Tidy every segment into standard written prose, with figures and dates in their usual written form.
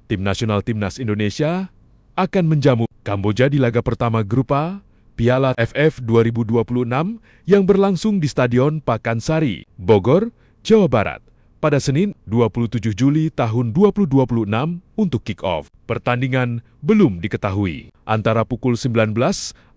tim nasional Timnas Indonesia akan menjamu Kamboja di laga pertama Grup A Piala AFF 2026 yang berlangsung di Stadion Pakansari, Bogor, Jawa Barat pada Senin 27 Juli tahun 2026 untuk kick-off. Pertandingan belum diketahui antara pukul 19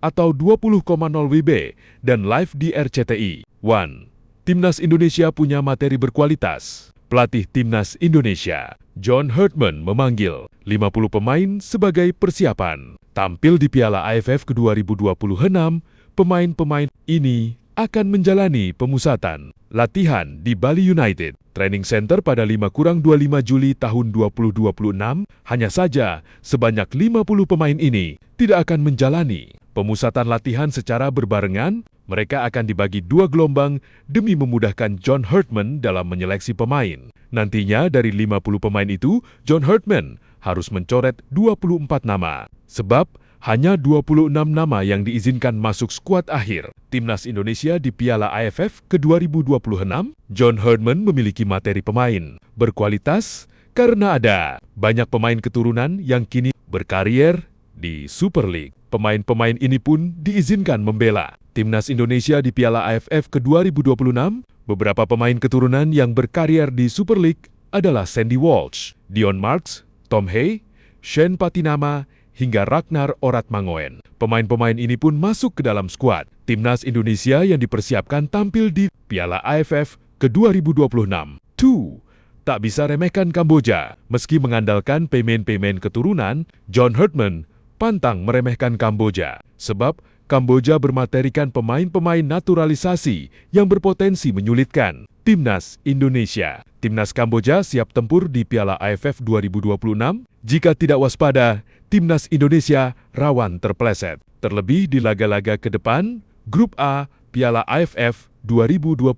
atau 20.00 WIB dan live di RCTI. 1. Timnas Indonesia punya materi berkualitas. Pelatih Timnas Indonesia, John Herdman, memanggil 50 pemain sebagai persiapan. Tampil di Piala AFF ke-2026, pemain-pemain ini akan menjalani pemusatan latihan di Bali United Training Center pada 5-25 Juli tahun 2026. Hanya saja, sebanyak 50 pemain ini tidak akan menjalani pemusatan latihan secara berbarengan. Mereka akan dibagi 2 gelombang demi memudahkan John Herdman dalam menyeleksi pemain. Nantinya dari 50 pemain itu, John Herdman harus mencoret 24 nama. Sebab hanya 26 nama yang diizinkan masuk skuad akhir Timnas Indonesia di Piala AFF ke-2026. John Herdman memiliki materi pemain berkualitas karena ada banyak pemain keturunan yang kini berkarier di Super League. Pemain-pemain ini pun diizinkan membela Timnas Indonesia di Piala AFF ke-2026. Beberapa pemain keturunan yang berkarier di Super League adalah Sandy Walsh, Dion Marks, Tom Hay, Shane Patinama, hingga Ragnar Oratmangoen. Pemain-pemain ini pun masuk ke dalam skuad Timnas Indonesia yang dipersiapkan tampil di Piala AFF ke-2026. 2. Tak bisa remehkan Kamboja. Meski mengandalkan pemain-pemain keturunan, John Herdman pantang meremehkan Kamboja. Sebab Kamboja bermaterikan pemain-pemain naturalisasi yang berpotensi menyulitkan Timnas Indonesia. Timnas Kamboja siap tempur di Piala AFF 2026. Jika tidak waspada, Timnas Indonesia rawan terpeleset. Terlebih di laga-laga ke depan, Grup A Piala AFF 2026.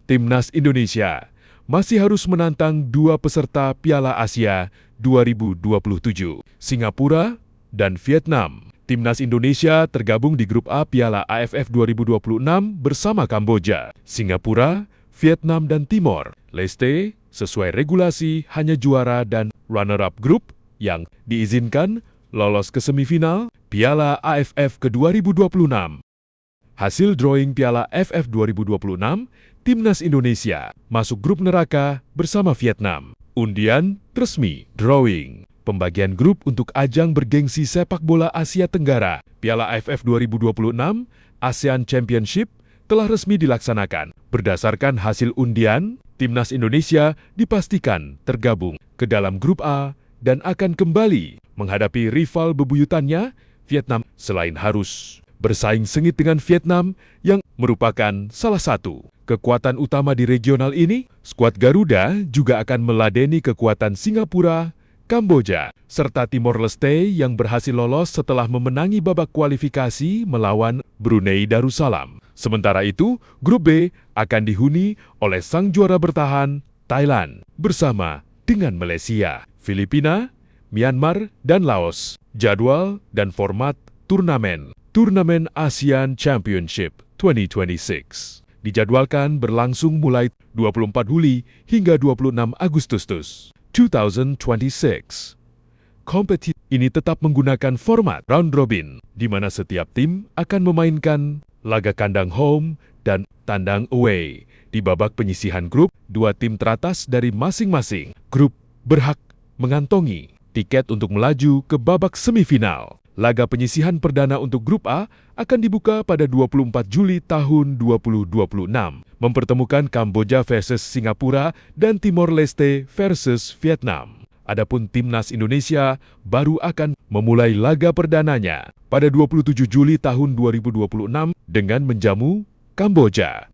Timnas Indonesia masih harus menantang 2 peserta Piala Asia 2027, Singapura dan Vietnam. Timnas Indonesia tergabung di Grup A Piala AFF 2026 bersama Kamboja, Singapura, Vietnam, dan Timor Leste. Sesuai regulasi, hanya juara dan runner-up grup yang diizinkan lolos ke semifinal Piala AFF ke-2026. Hasil drawing Piala AFF 2026, Timnas Indonesia masuk grup neraka bersama Vietnam. Undian resmi drawing pembagian grup untuk ajang bergengsi sepak bola Asia Tenggara. Piala AFF 2026 ASEAN Championship telah resmi dilaksanakan. Berdasarkan hasil undian, Timnas Indonesia dipastikan tergabung ke dalam Grup A dan akan kembali menghadapi rival bebuyutannya, Vietnam. Selain harus bersaing sengit dengan Vietnam yang merupakan salah satu kekuatan utama di regional ini, skuad Garuda juga akan meladeni kekuatan Singapura, Kamboja, serta Timor Leste yang berhasil lolos setelah memenangi babak kualifikasi melawan Brunei Darussalam. Sementara itu, Grup B akan dihuni oleh sang juara bertahan, Thailand, bersama dengan Malaysia, Filipina, Myanmar, dan Laos. Jadwal dan format turnamen ASEAN Championship 2026 dijadwalkan berlangsung mulai 24 Juli hingga 26 Agustus 2026. Kompetisi ini tetap menggunakan format round robin, di mana setiap tim akan memainkan laga kandang home dan tandang away. Di babak penyisihan grup, 2 tim teratas dari masing-masing grup berhak mengantongi tiket untuk melaju ke babak semifinal. Laga penyisihan perdana untuk Grup A akan dibuka pada 24 Juli tahun 2026, mempertemukan Kamboja versus Singapura dan Timor Leste versus Vietnam. Adapun Timnas Indonesia baru akan memulai laga perdananya pada 27 Juli tahun 2026 dengan menjamu Kamboja.